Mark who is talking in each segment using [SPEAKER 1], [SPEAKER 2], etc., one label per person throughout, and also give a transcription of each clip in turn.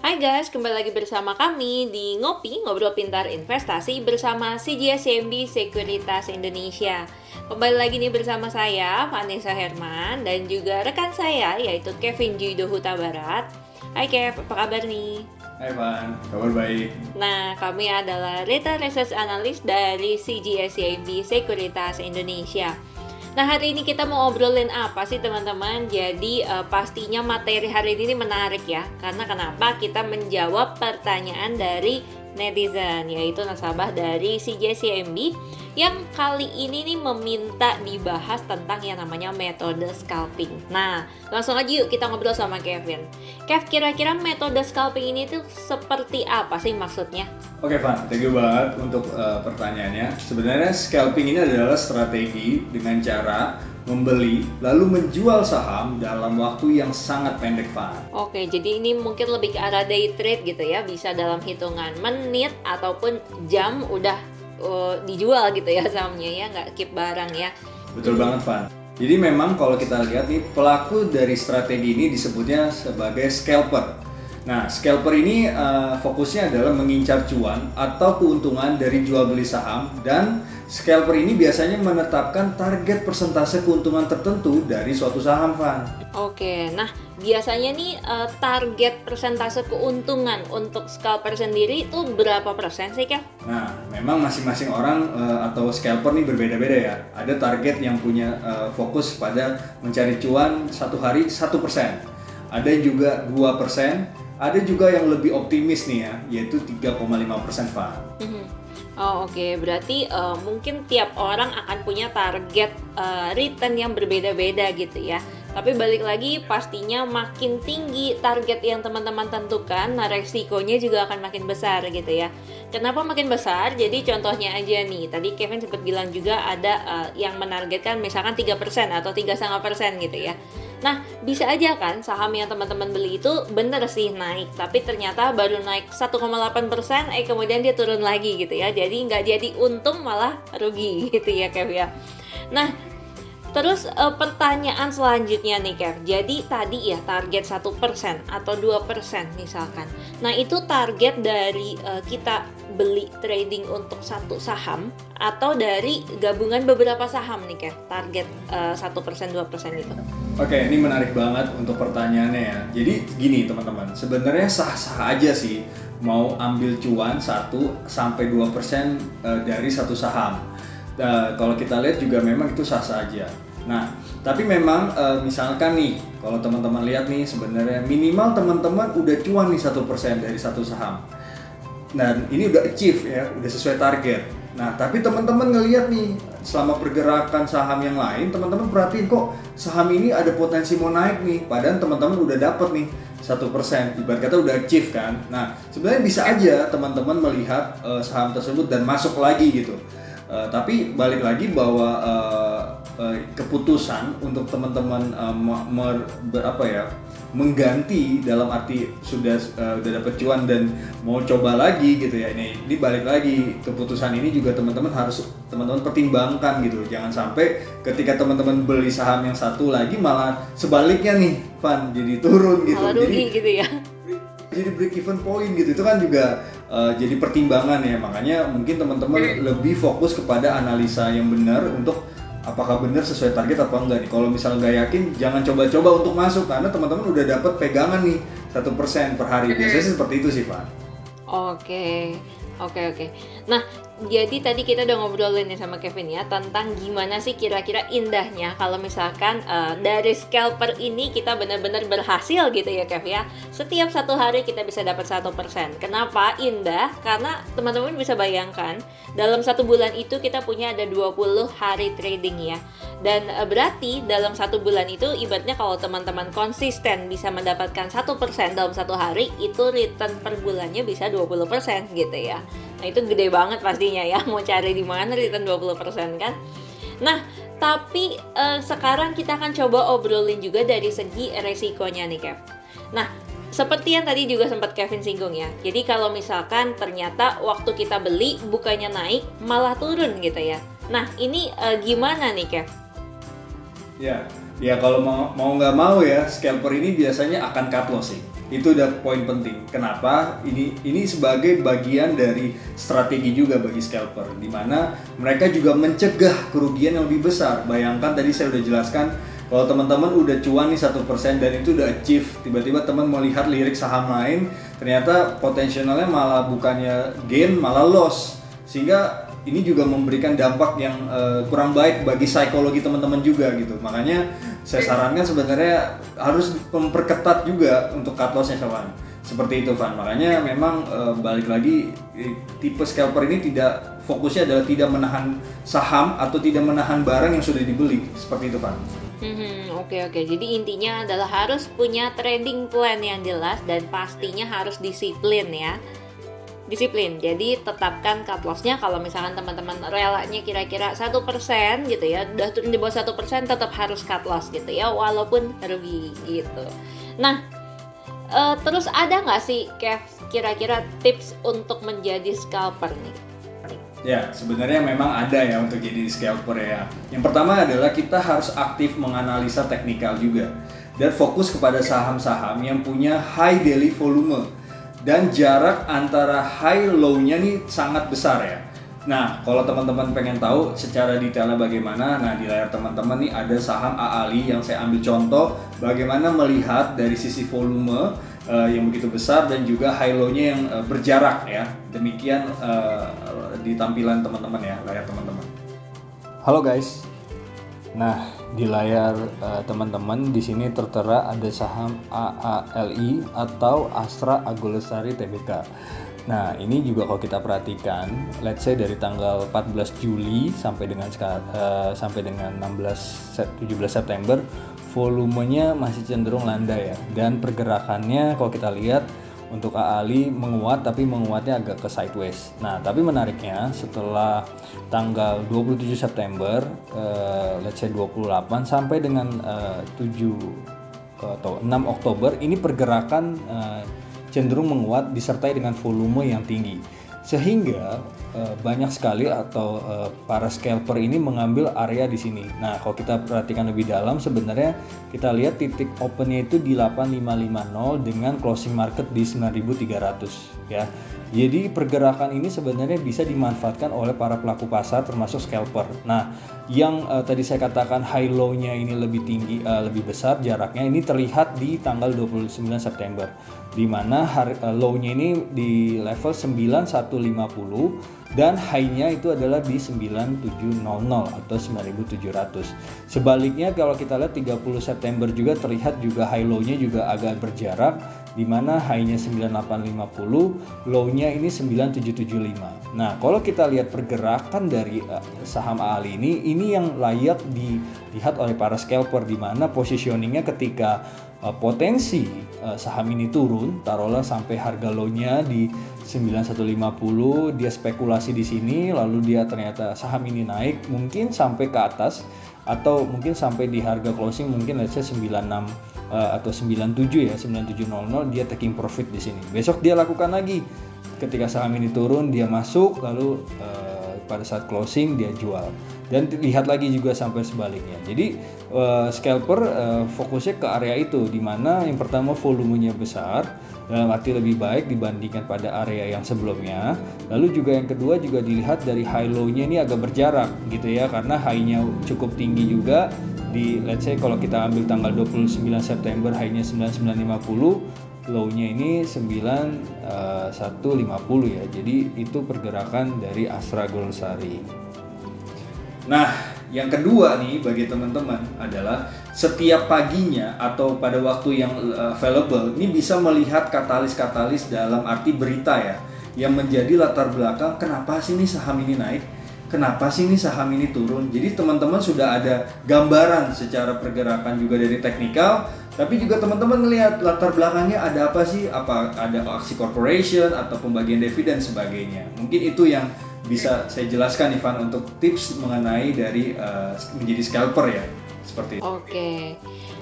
[SPEAKER 1] Hai guys, kembali lagi bersama kami di Ngopi, Ngobrol Pintar Investasi bersama CGS-CIMB Sekuritas Indonesia. Kembali lagi nih bersama saya, Vanessa Herman, dan juga rekan saya, yaitu Kevin Juido Huta Barat. Hai Kev, apa kabar nih?
[SPEAKER 2] Hai Van, kabar baik.
[SPEAKER 1] Nah, kami adalah Retail Research Analyst dari CGS-CIMB Sekuritas Indonesia. Nah, hari ini kita mau ngobrolin apa sih teman-teman? Jadi pastinya materi hari ini menarik ya. Karena kenapa? Kita menjawab pertanyaan dari netizen, yaitu nasabah dari CGS-CIMB yang kali ini nih meminta dibahas tentang yang namanya metode scalping. Nah, langsung aja yuk kita ngobrol sama Kevin. Kev, kira-kira metode scalping ini tuh seperti apa sih maksudnya?
[SPEAKER 2] Oke Van, thank you banget untuk pertanyaannya. Sebenarnya scalping ini adalah strategi dengan cara membeli lalu menjual saham dalam waktu yang sangat pendek, Van.
[SPEAKER 1] Oke, jadi ini mungkin lebih ke arah day trade gitu ya, bisa dalam hitungan menit ataupun jam udah dijual gitu ya sahamnya ya, nggak keep barang ya.
[SPEAKER 2] Betul banget, Van. Jadi memang kalau kita lihat nih, pelaku dari strategi ini disebutnya sebagai scalper. Nah, scalper ini fokusnya adalah mengincar cuan atau keuntungan dari jual beli saham, dan scalper ini biasanya menetapkan target persentase keuntungan tertentu dari suatu saham, Van.
[SPEAKER 1] Oke, nah biasanya nih target persentase keuntungan untuk scalper sendiri itu berapa persen sih, Kev?
[SPEAKER 2] Nah, memang masing-masing orang atau scalper nih berbeda-beda ya. Ada target yang punya fokus pada mencari cuan satu hari 1%. Ada juga 2%. Ada juga yang lebih optimis nih ya, yaitu 3,5%, Pak.
[SPEAKER 1] Oh oke, berarti mungkin tiap orang akan punya target return yang berbeda-beda gitu ya. Tapi balik lagi pastinya makin tinggi target yang teman-teman tentukan, nah resikonya juga akan makin besar gitu ya. Kenapa makin besar? Jadi contohnya aja nih, tadi Kevin sempat bilang juga ada yang menargetkan misalkan 3% atau 3,5% gitu ya. Nah, bisa aja kan saham yang teman-teman beli itu bener sih naik, tapi ternyata baru naik 1,8%, kemudian dia turun lagi gitu ya. Jadi nggak jadi untung malah rugi gitu ya Kev ya. Nah, terus pertanyaan selanjutnya nih Kev. Jadi tadi ya target 1% atau 2% misalkan. Nah, itu target dari kita beli trading untuk satu saham atau dari gabungan beberapa saham nih Kev. Target 1%, 2% itu.
[SPEAKER 2] Oke, ini menarik banget untuk pertanyaannya ya. Jadi gini teman-teman, sebenarnya sah-sah aja sih mau ambil cuan 1-2% dari satu saham. Kalau kita lihat juga memang itu sah-sah aja. Nah, tapi memang misalkan nih, kalau teman-teman lihat nih sebenarnya minimal teman-teman udah cuan nih 1% dari satu saham. Dan ini udah achieve ya, udah sesuai target. Nah, tapi teman-teman ngelihat nih selama pergerakan saham yang lain, teman-teman perhatiin kok saham ini ada potensi mau naik nih, padahal teman-teman udah dapet nih 1%, ibarat kata udah achieve kan. Nah, sebenarnya bisa aja teman-teman melihat saham tersebut dan masuk lagi gitu. Tapi balik lagi bahwa keputusan untuk teman-teman mengganti dalam arti sudah dapat cuan dan mau coba lagi gitu ya, ini balik lagi keputusan ini juga teman-teman harus pertimbangkan gitu. Jangan sampai ketika teman-teman beli saham yang satu lagi malah sebaliknya nih Van, jadi turun gitu,
[SPEAKER 1] malah rugi gitu ya.
[SPEAKER 2] Jadi break even point gitu, itu kan juga jadi pertimbangan ya. Makanya mungkin teman-teman lebih fokus kepada analisa yang benar untuk apakah benar sesuai target apa enggak nih. Kalau misalnya nggak yakin, jangan coba-coba untuk masuk karena teman-teman udah dapat pegangan nih 1% per hari. Biasanya seperti itu sih, Pak.
[SPEAKER 1] Oke. Nah, jadi tadi kita udah ngobrolin nih sama Kevin ya tentang gimana sih kira-kira indahnya kalau misalkan dari scalper ini kita benar-benar berhasil gitu ya Kev ya. Setiap satu hari kita bisa dapat 1%. Kenapa indah? Karena teman-teman bisa bayangkan dalam satu bulan itu kita punya ada 20 hari trading ya. Dan berarti dalam satu bulan itu ibaratnya kalau teman-teman konsisten bisa mendapatkan 1% dalam satu hari, itu return per bulannya bisa 20% gitu ya. Nah, itu gede banget pastinya ya, mau cari di mana return 20% kan. Nah, tapi sekarang kita akan coba obrolin juga dari segi resikonya nih Kev. Nah, seperti yang tadi juga sempat Kevin singgung ya. Jadi kalau misalkan ternyata waktu kita beli bukannya naik malah turun gitu ya. Nah, ini gimana nih Kev?
[SPEAKER 2] Ya, Ya kalau mau nggak mau ya, scalper ini biasanya akan cut loss sih. Itu udah poin penting. Kenapa? Ini sebagai bagian dari strategi juga bagi scalper, di mana mereka juga mencegah kerugian yang lebih besar. Bayangkan tadi saya udah jelaskan, kalau teman-teman udah cuan nih 1% dan itu udah achieve, tiba-tiba teman melihat lirik saham lain, ternyata potensialnya malah bukannya gain, malah loss. Sehingga ini juga memberikan dampak yang kurang baik bagi psikologi teman-teman juga gitu. Makanya saya sarankan sebenarnya harus memperketat juga untuk cut loss-nya, Van. Seperti itu, Van. Makanya memang balik lagi, tipe scalper ini tidak, fokusnya adalah tidak menahan saham atau tidak menahan barang yang sudah dibeli. Seperti itu, Van.
[SPEAKER 1] Oke. Jadi intinya adalah harus punya trading plan yang jelas dan pastinya harus disiplin ya. Disiplin. Jadi tetapkan cut loss-nya. Kalau misalkan teman-teman relanya kira-kira 1% gitu ya, udah turun di bawah 1% tetap harus cut loss gitu ya, walaupun rugi gitu. Nah, terus ada nggak sih Kev kira-kira tips untuk menjadi scalper nih?
[SPEAKER 2] Ya, sebenarnya memang ada ya untuk jadi scalper ya. Yang pertama adalah kita harus aktif menganalisa teknikal juga dan fokus kepada saham-saham yang punya high daily volume dan jarak antara high low-nya nih sangat besar ya. Nah, kalau teman-teman pengen tahu secara detailnya bagaimana, nah di layar teman-teman nih ada saham AALI yang saya ambil contoh bagaimana melihat dari sisi volume yang begitu besar dan juga high low-nya yang berjarak ya. Demikian di tampilan teman-teman ya, layar teman-teman.
[SPEAKER 3] Halo guys. Nah, di layar teman-teman di sini tertera ada saham AALI atau Astra Agolesari Tbk. Nah, ini juga kalau kita perhatikan, let's say dari tanggal 14 Juli sampai dengan 17 September, volumenya masih cenderung landai ya. Dan pergerakannya kalau kita lihat untuk AALI menguat, tapi menguatnya agak ke sideways. Nah, tapi menariknya setelah tanggal 27 September, let's say 28 sampai dengan 7 atau 6 Oktober, ini pergerakan cenderung menguat disertai dengan volume yang tinggi. Sehingga banyak sekali atau para scalper ini mengambil area di sini. Nah, kalau kita perhatikan lebih dalam, sebenarnya kita lihat titik opennya itu di 8550 dengan closing market di 9300 ya. Jadi pergerakan ini sebenarnya bisa dimanfaatkan oleh para pelaku pasar termasuk scalper. Nah, yang tadi saya katakan high low-nya ini lebih tinggi, lebih besar jaraknya, ini terlihat di tanggal 29 September, di mana low-nya ini di level 9150 dan high-nya itu adalah di 9700 atau 9700. Sebaliknya kalau kita lihat 30 September juga terlihat juga high low-nya juga agak berjarak, di mana high-nya 9850, low-nya ini 9775. Nah, kalau kita lihat pergerakan dari saham AALI ini yang layak dilihat oleh para scalper, di mana positioningnya ketika potensi saham ini turun, taruhlah sampai harga low-nya di 9150, dia spekulasi di sini, lalu dia ternyata saham ini naik, mungkin sampai ke atas atau mungkin sampai di harga closing mungkin let's say 96 atau 97 ya, 9700, dia taking profit di sini. Besok dia lakukan lagi. Ketika saham ini turun, dia masuk, lalu pada saat closing dia jual. Dan lihat lagi juga sampai sebaliknya. Jadi scalper fokusnya ke area itu, di mana yang pertama volumenya besar, dalam arti lebih baik dibandingkan pada area yang sebelumnya. Lalu juga yang kedua juga dilihat dari high low-nya ini agak berjarak gitu ya, karena high-nya cukup tinggi juga. Di let's say kalau kita ambil tanggal 29 September high-nya 9950, low-nya ini 9150 ya. Jadi itu pergerakan dari Astra Agolesari.
[SPEAKER 2] Nah, yang kedua nih bagi teman-teman adalah setiap paginya atau pada waktu yang available ini bisa melihat katalis-katalis dalam arti berita ya, yang menjadi latar belakang kenapa sih nih saham ini naik, kenapa sih nih saham ini turun. Jadi teman-teman sudah ada gambaran secara pergerakan juga dari teknikal, tapi juga teman-teman melihat latar belakangnya ada apa sih, apa ada aksi corporation atau pembagian dividen sebagainya. Mungkin itu yang bisa saya jelaskan Ivan untuk tips mengenai dari menjadi scalper ya, seperti itu.
[SPEAKER 1] Oke.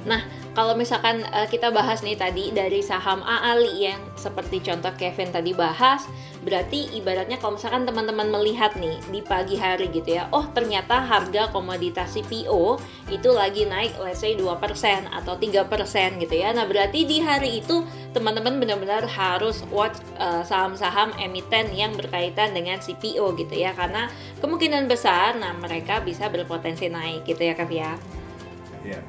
[SPEAKER 1] Nah, kalau misalkan kita bahas nih tadi dari saham AALI yang seperti contoh Kevin tadi bahas, berarti ibaratnya kalau misalkan teman-teman melihat nih di pagi hari gitu ya, oh ternyata harga komoditas CPO itu lagi naik let's say 2% atau 3% gitu ya. Nah, berarti di hari itu teman-teman benar-benar harus watch saham-saham emiten yang berkaitan dengan CPO gitu ya, karena kemungkinan besar nah mereka bisa berpotensi naik gitu ya, Kev ya.
[SPEAKER 2] Iya.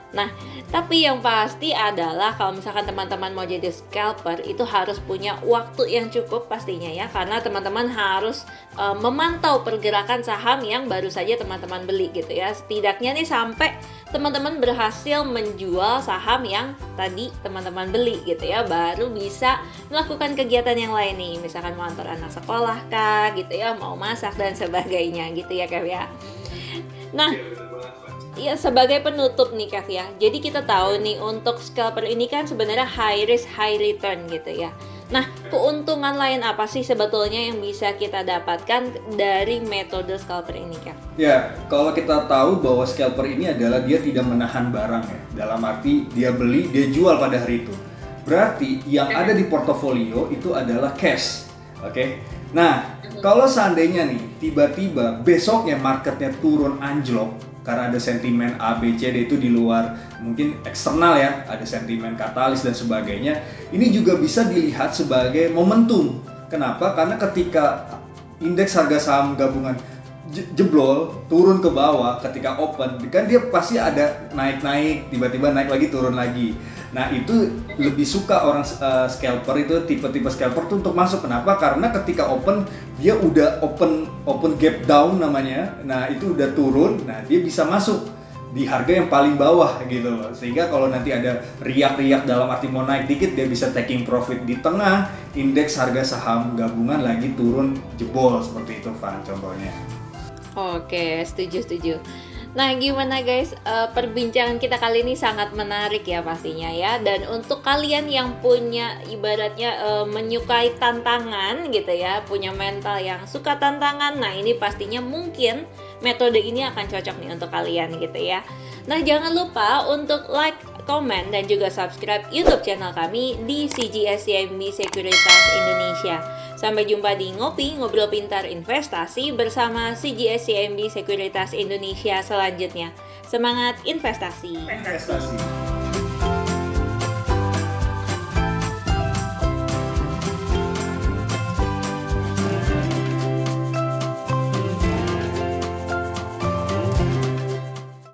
[SPEAKER 1] Nah, tapi yang pasti adalah kalau misalkan teman-teman mau jadi scalper itu harus punya waktu yang cukup pastinya ya, karena teman-teman harus memantau pergerakan saham yang baru saja teman-teman beli gitu ya. Setidaknya nih sampai teman-teman berhasil menjual saham yang tadi teman-teman beli gitu ya, baru bisa melakukan kegiatan yang lain nih, misalkan mau antar anak sekolah kah gitu ya, mau masak dan sebagainya gitu ya, Kev ya. Nah, ya sebagai penutup nih Kev ya, jadi kita tahu nih untuk scalper ini kan sebenarnya high risk high return gitu ya. Nah, keuntungan lain apa sih sebetulnya yang bisa kita dapatkan dari metode scalper ini, Kev?
[SPEAKER 2] Ya, kalau kita tahu bahwa scalper ini adalah dia tidak menahan barang ya, dalam arti dia beli, dia jual pada hari itu. Berarti yang ada di portofolio itu adalah cash, oke? Nah, kalau seandainya nih tiba-tiba besoknya marketnya turun anjlok karena ada sentimen A, B, C, D itu di luar mungkin eksternal ya, ada sentimen katalis dan sebagainya. Ini juga bisa dilihat sebagai momentum. Kenapa? Karena ketika indeks harga saham gabungan jeblol, turun ke bawah ketika open, kan dia pasti ada naik-naik, tiba-tiba naik lagi, turun lagi. Nah, itu lebih suka orang scalper itu, tipe-tipe scalper tuh untuk masuk. Kenapa? Karena ketika open dia udah open gap down namanya. Nah, itu udah turun. Nah, dia bisa masuk di harga yang paling bawah gitu loh. Sehingga kalau nanti ada riak-riak dalam arti mau naik dikit, dia bisa taking profit di tengah indeks harga saham gabungan lagi turun jebol seperti itu, Van, contohnya.
[SPEAKER 1] Oke, setuju. Nah, gimana guys, perbincangan kita kali ini sangat menarik ya pastinya ya. Dan untuk kalian yang punya ibaratnya menyukai tantangan gitu ya, punya mental yang suka tantangan, nah ini pastinya mungkin metode ini akan cocok nih untuk kalian gitu ya. Nah, jangan lupa untuk like, komen, dan juga subscribe YouTube channel kami di CGS-CIMB Sekuritas Indonesia. Sampai jumpa di Ngopi Ngobrol Pintar Investasi bersama CGS-CIMB Sekuritas Indonesia selanjutnya. Semangat investasi!
[SPEAKER 2] Investasi.